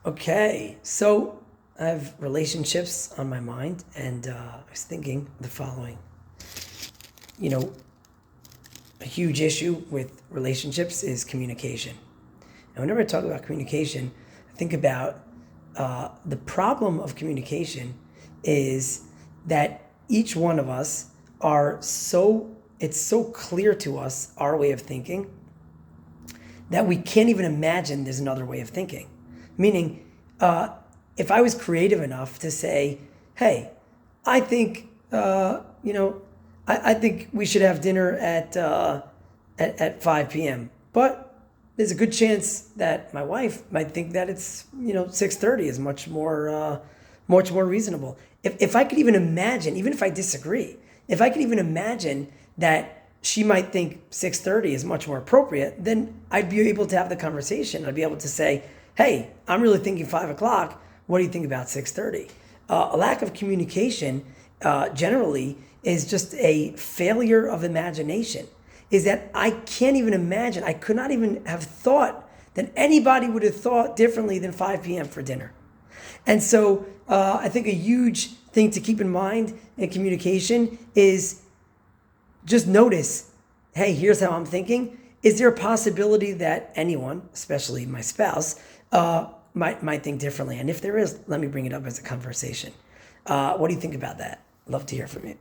Okay, so I have relationships on my mind, and I was thinking the following. You know, a huge issue with relationships is communication. And whenever I talk about communication, I think about the problem of communication is that each one of us it's so clear to us, our way of thinking, that we can't even imagine there's another way of thinking. Meaning, if I was creative enough to say, "Hey, I think I think we should have dinner at 5 p.m." But there's a good chance that my wife might think that it's 6:30 is much more reasonable. If I could even imagine, even if I disagree, if I could even imagine that she might think 6:30 is much more appropriate, then I'd be able to have the conversation. I'd be able to say, "Hey, I'm really thinking 5 o'clock. What do you think about 6:30?" A lack of communication generally is just a failure of imagination. Is that I can't even imagine. I could not even have thought that anybody would have thought differently than 5 p.m. for dinner. And so I think a huge thing to keep in mind in communication is just notice, hey, here's how I'm thinking. Is there a possibility that anyone, especially my spouse, might think differently? And if there is, let me bring it up as a conversation. What do you think about that? Love to hear from you.